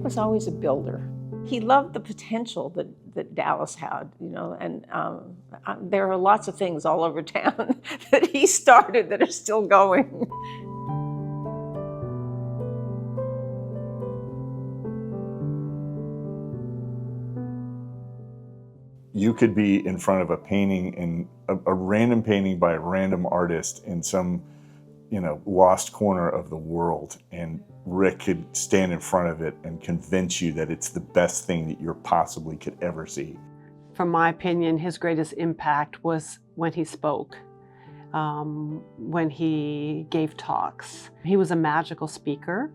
was always a builder. He loved the potential that Dallas had, and there are lots of things all over town that he started that are still going. You could be in front of a painting, in a random painting by a random artist in some, lost corner of the world, and Rick could stand in front of it and convince you that it's the best thing that you possibly could ever see. From my opinion, his greatest impact was when he spoke, when he gave talks. He was a magical speaker,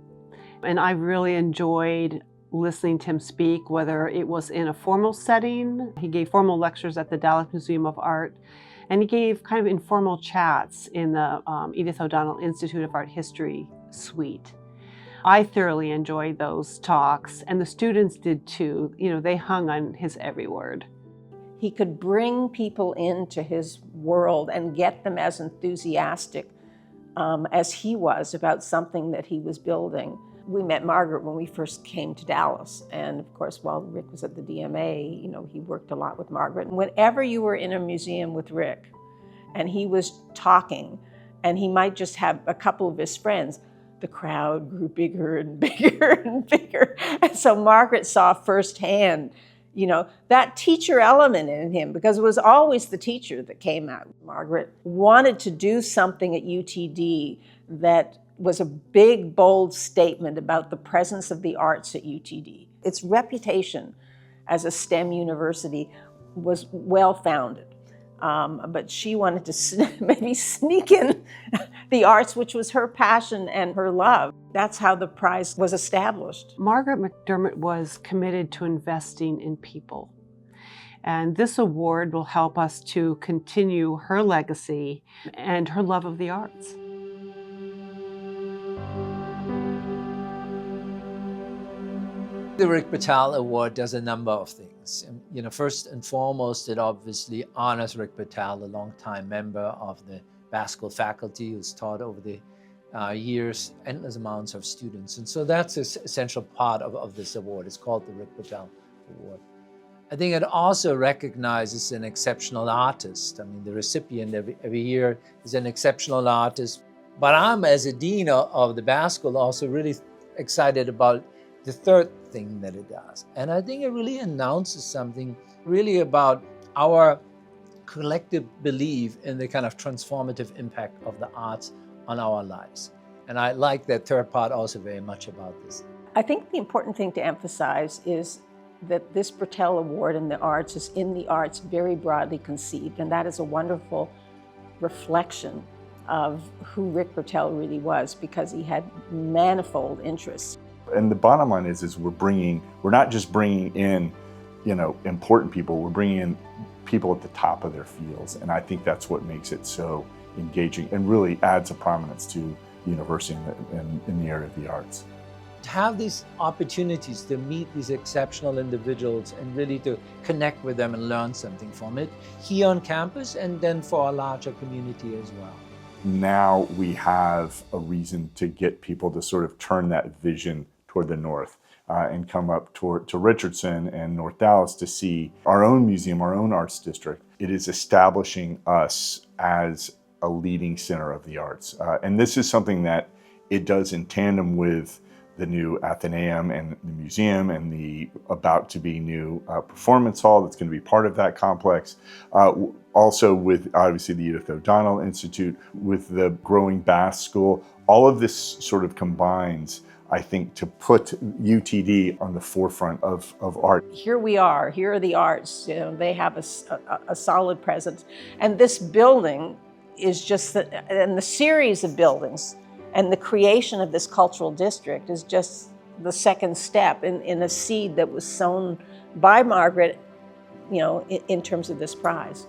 and I really enjoyed listening to him speak, whether it was in a formal setting. He gave formal lectures at the Dallas Museum of Art, and he gave kind of informal chats in the Edith O'Donnell Institute of Art History suite. I thoroughly enjoyed those talks, and the students did too. They hung on his every word. He could bring people into his world and get them as enthusiastic as he was about something that he was building. We met Margaret when we first came to Dallas, and of course, while Rick was at the DMA, he worked a lot with Margaret. And whenever you were in a museum with Rick, and he was talking, and he might just have a couple of his friends, the crowd grew bigger and bigger and bigger. And so Margaret saw firsthand, that teacher element in him, because it was always the teacher that came out. Margaret wanted to do something at UTD that was a big, bold statement about the presence of the arts at UTD. Its reputation as a STEM university was well-founded, but she wanted to maybe sneak in the arts, which was her passion and her love. That's how the prize was established. Margaret McDermott was committed to investing in people, and this award will help us to continue her legacy and her love of the arts. The Rick Brettell Award does a number of things. First and foremost, it obviously honors Rick Brettell, a longtime member of the Basque faculty who's taught over the years endless amounts of students. And so that's an essential part of this award. It's called the Rick Brettell Award. I think it also recognizes an exceptional artist. The recipient every year is an exceptional artist. But I'm, as a dean of the Basque School, also really excited about the third thing that it does. And I think it really announces something really about our collective belief in the kind of transformative impact of the arts on our lives. And I like that third part also very much about this. I think the important thing to emphasize is that this Brettell Award in the arts is in the arts very broadly conceived, and that is a wonderful reflection of who Rick Brettell really was, because he had manifold interests. And the bottom line is we're not just bringing in, important people, we're bringing in people at the top of their fields. And I think that's what makes it so engaging and really adds a prominence to the university in the area of the arts. To have these opportunities to meet these exceptional individuals and really to connect with them and learn something from it here on campus, and then for a larger community as well. Now we have a reason to get people to sort of turn that vision toward the north and come up to Richardson and North Dallas to see our own museum, our own arts district. It is establishing us as a leading center of the arts. And this is something that it does in tandem with the new Athenaeum and the museum and the about to be new performance hall that's going to be part of that complex. Also with obviously the Edith O'Donnell Institute, with the growing Basque School. All of this sort of combines, I think, to put UTD on the forefront of art. Here we are, here are the arts, they have a solid presence. And this building is just, and the series of buildings and the creation of this cultural district is just the second step in a seed that was sown by Margaret, in terms of this prize.